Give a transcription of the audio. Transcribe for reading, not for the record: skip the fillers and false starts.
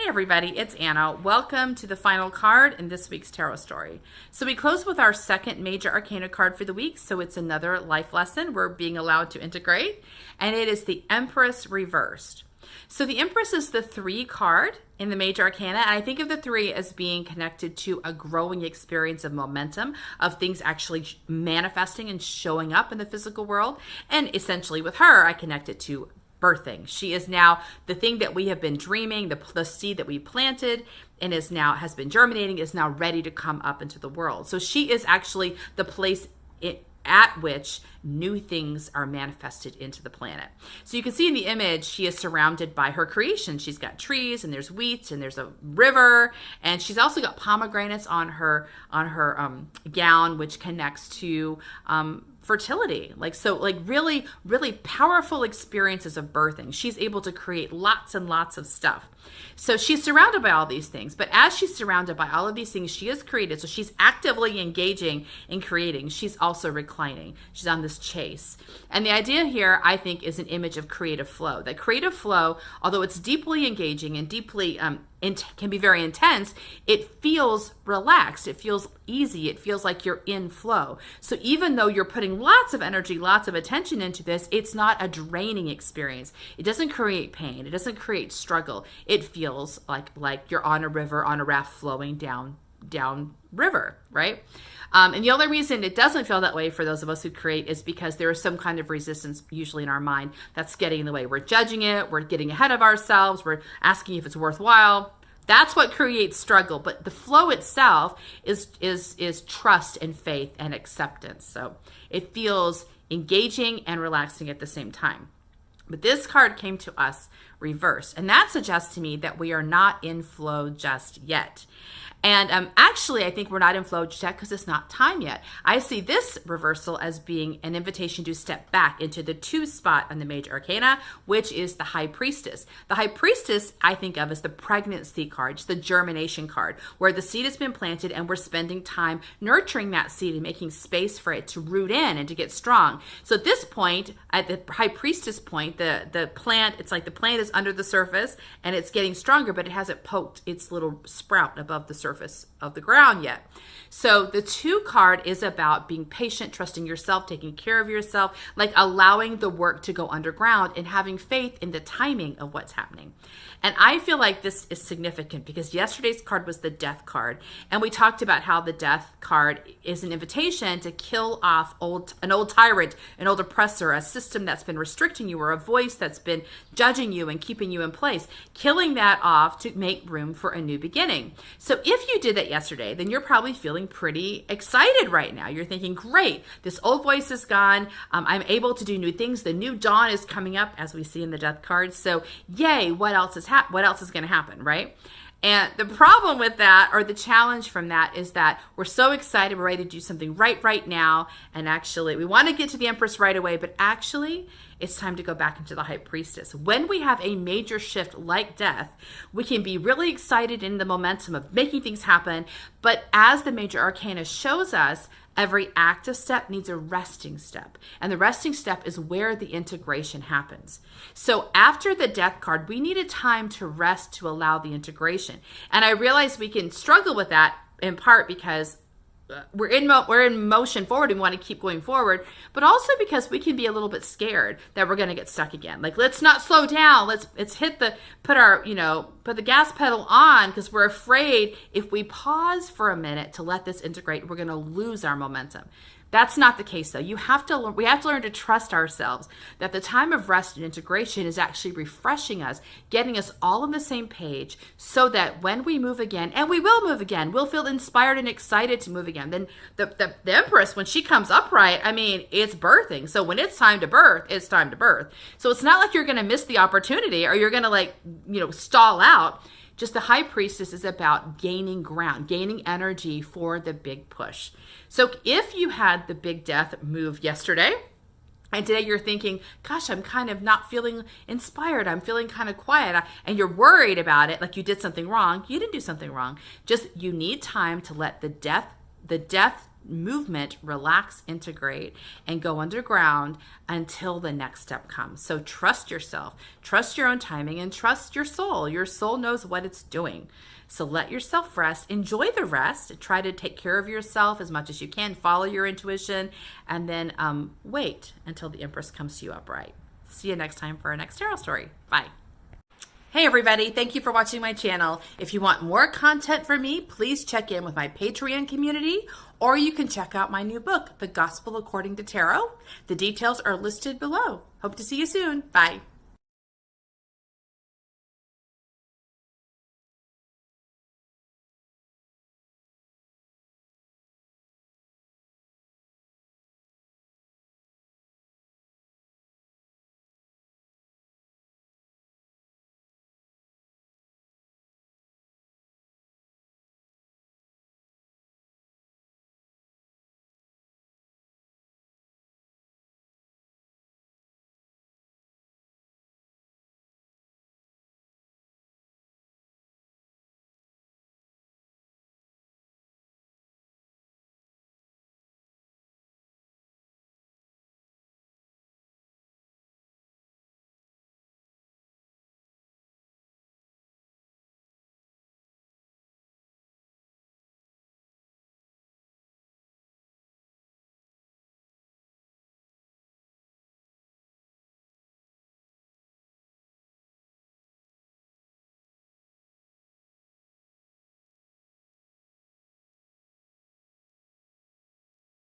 everybody, it's Anna. Welcome to the final card in this week's tarot story. So we close with our second major arcana card for the week, so it's another life lesson we're being allowed to integrate, and it is the Empress reversed. So the Empress is the 3 card in the major arcana, and I think of the 3 as being connected to a growing experience of momentum, of things actually manifesting and showing up in the physical world. And essentially with her, I connect it to birthing. She is now the thing that we have been dreaming, the seed that we planted and has been germinating, is now ready to come up into the world. So she is actually the place at which new things are manifested into the planet. So you can see in the image, she is surrounded by her creation. She's got trees, and there's wheat, and there's a river, and she's also got pomegranates on her gown, which connects to fertility. Really, really powerful experiences of birthing. She's able to create lots and lots of stuff. So she's surrounded by all these things, but as she's surrounded by all of these things she has created, so she's actively engaging in creating, she's also reclining. She's on this chase. And the idea here, I think, is an image of creative flow. That creative flow, although it's deeply engaging and deeply can be very intense, it feels relaxed. It feels easy. It feels like you're in flow. So even though you're putting lots of energy, lots of attention into this, it's not a draining experience. It doesn't create pain. It doesn't create struggle. It feels like you're on a river, on a raft flowing down river, right? And the only reason it doesn't feel that way for those of us who create is because there is some kind of resistance usually in our mind that's getting in the way. We're judging it. We're getting ahead of ourselves. We're asking if it's worthwhile. That's what creates struggle. But the flow itself is trust and faith and acceptance. So it feels engaging and relaxing at the same time. But this card came to us reversed, and that suggests to me that we are not in flow just yet. And actually, I think we're not in flow just yet because it's not time yet. I see this reversal as being an invitation to step back into the 2 spot on the major arcana, which is the High Priestess. The High Priestess, I think of as the pregnancy card, it's the germination card, where the seed has been planted and we're spending time nurturing that seed and making space for it to root in and to get strong. So at this point, at the High Priestess point, the plant, it's like the plant is under the surface and it's getting stronger, but it hasn't poked its little sprout above the surface of the ground yet. So the 2 card is about being patient, trusting yourself, taking care of yourself, like allowing the work to go underground and having faith in the timing of what's happening. And I feel like this is significant because yesterday's card was the Death card. And we talked about how the Death card is an invitation to kill off an old tyrant, an old oppressor, a system that's been restricting you, or a voice that's been judging you and keeping you in place, killing that off to make room for a new beginning. So if you did that yesterday, then you're probably feeling pretty excited right now. You're thinking, great, this old voice is gone. I'm able to do new things. The new dawn is coming up, as we see in the Death card. So yay, what else is going to happen, right? And the problem with that, or the challenge from that, is that we're so excited, we're ready to do something right now, and actually we want to get to the Empress right away, but actually it's time to go back into the High Priestess. When we have a major shift like death, we can be really excited in the momentum of making things happen, but as the major arcana shows us, every active step needs a resting step. And the resting step is where the integration happens. So after the Death card, we needed time to rest to allow the integration. And I realize we can struggle with that in part because we're in motion forward and we want to keep going forward, but also because we can be a little bit scared that we're going to get stuck again. Like, let's not slow down. Let's put the gas pedal on, because we're afraid if we pause for a minute to let this integrate, we're going to lose our momentum. That's not the case, though. We have to learn to trust ourselves that the time of rest and integration is actually refreshing us, getting us all on the same page, so that when we move again, and we will move again, we'll feel inspired and excited to move again. Then the Empress, when she comes upright, I mean, it's birthing. So when it's time to birth, it's time to birth. So it's not like you're going to miss the opportunity or you're going to stall out. Just the High Priestess is about gaining ground, gaining energy for the big push. So if you had the big death move yesterday, and today you're thinking, gosh, I'm kind of not feeling inspired. I'm feeling kind of quiet. And you're worried about it, like you did something wrong. You didn't do something wrong. Just you need time to let the death movement, relax, integrate, and go underground until the next step comes. So trust yourself, trust your own timing, and trust your soul. Your soul knows what it's doing. So let yourself rest, enjoy the rest, try to take care of yourself as much as you can, follow your intuition, and then wait until the Empress comes to you upright. See you next time for our next tarot story. Bye. Hey everybody, thank you for watching my channel. If you want more content from me, please check in with my Patreon community, or you can check out my new book, The Gospel According to Tarot. The details are listed below. Hope to see you soon. Bye.